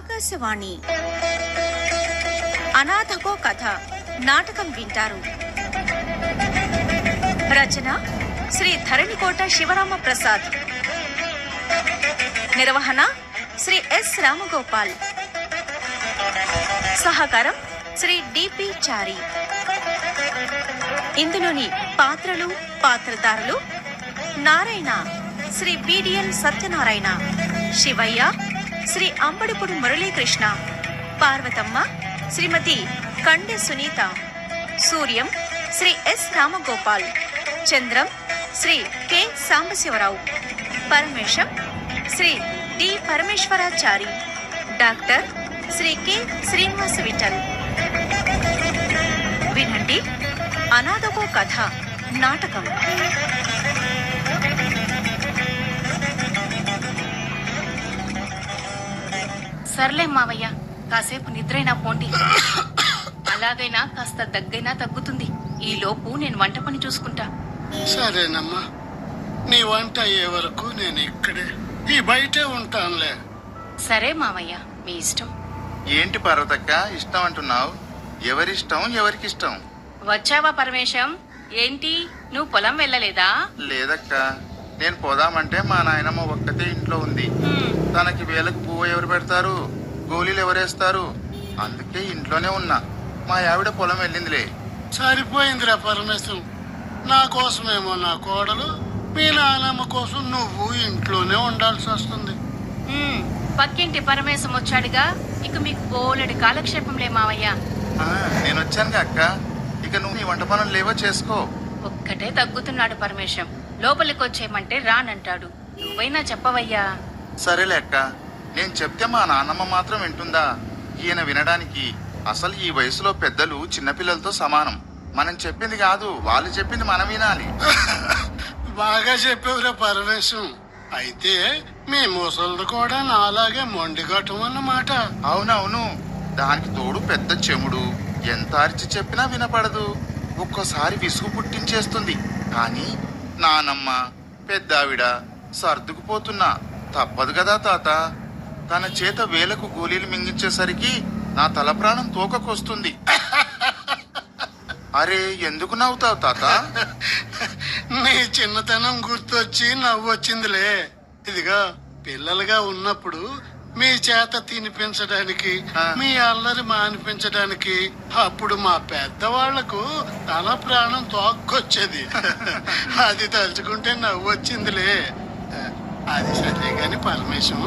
ఆకాశవాణి అనాథకో కథ నాటకం వింటారు. రచన శ్రీ ధరణికోట శివరామ ప్రసాద్. నిర్వహణ శ్రీ ఎస్ రామగోపాల్. సహకారం శ్రీ డిపి చారి. ఇందులోని పాత్రలు పాత్రధారులు: Narayana Shri BDN Satyanarayana, Shivayya Shri Ambadipudi Muralikrishna, Parvatamma Shrimati Kande Sunitha, Suryam Shri S Ramagopal, Chandram Shri K Sambasivarao, Paramesham Shri D Parameswarachari, doctor Shri K Srinivasa Vithal. వినండి అనాథకో కథ నాటకం. సర్లే మావయ్య, కాసేపు నిద్రైనా పోండి. అలాగైనా కాస్త దగ్గైనా తగ్గుతుంది. ఈ లోపు నేను వంట పని చూసుకుంటా. సరేనమ్మా, నీ వంట అయ్యే వరకు నేను ఇక్కడే ఈ బయటే ఉంటానులే. సరే మావయ్య, మీ ఇష్టం. ఏంటి పార్వతక్క ఇష్టం అంటున్నావు? ఎవరిష్టం ఎవరికిష్టం? వచ్చావా పరమేశం? ఏంటి నువ్వు పొలం వెళ్ళలేదా? లేదక్క, నేను పోదామంటే మా నాయనమ్మ ఒక్కతే ఇంట్లో ఉంది. తనకి వేలకు పువ్వు ఎవరు పెడతారు, గోళీలు ఎవరేస్తారు? అందుకే ఇంట్లోనే ఉన్నా. మా ఆవిడ పొలం వెళ్ళిందిలే. సరిపోయిందిరా పరమేశ్వరం. నా కోసమేమో నా కోడలు, మీ నాన్నమ్మ కోసం నువ్వు ఇంట్లోనే ఉండాల్సి వస్తుంది. పక్కింటి పరమేశం వచ్చాడుగా, ఇక మీకు బోలెడు కాలక్షేపంలే మావయ్య. నేను వచ్చానుగా అక్క, ఇక నువ్వు నీ వంట పనులు లేవో చేసుకో. ఒక్కటే తగ్గుతున్నాడు పరమేశం. లోపలికి వచ్చేయమంటే రానంటాడు. నువ్వైనా చెప్పవయ్యా. సరేలే అక్క, నేను చెప్తే మా నాన్నమ్మ మాత్రం వింటుందా? ఈయన వినడానికి. అసలు ఈ వయసులో పెద్దలు చిన్నపిల్లలతో సమానం. మనం చెప్పింది కాదు, వాళ్ళు చెప్పింది మనం వినాలి. బాగా చెప్పేవురా పరమేశ్వరం. అయితే మీ ముసలిది కూడా నాలాగే మొండిగట్టం అన్నమాట. అవునవును, దానికి తోడు పెద్ద చెముడు. ఎంత అరిచి చెప్పినా వినపడదు. ఒక్కోసారి విసుగు పుట్టించేస్తుంది. కానీ నానమ్మ పెద్దావిడ సర్దుకుపోతున్నా. తప్పదు కదా తాత. తన చేత వేలకు గోళీలు మింగించేసరికి నా తల ప్రాణం తోకకొస్తుంది. అరే, ఎందుకు నవ్వుతావు తాత? నీ చిన్నతనం గుర్తొచ్చి నవ్వొచ్చిందిలే. ఇదిగా పిల్లలుగా ఉన్నప్పుడు మీ చేత తినిపించడానికి, మీ అల్లరి మానిపించడానికి అప్పుడు మా పెద్దవాళ్లకు తల ప్రాణం తోక్కొచ్చేది. అది తలుచుకుంటే నవ్వొచ్చిందిలే. అది సరే గాని పరమేశం,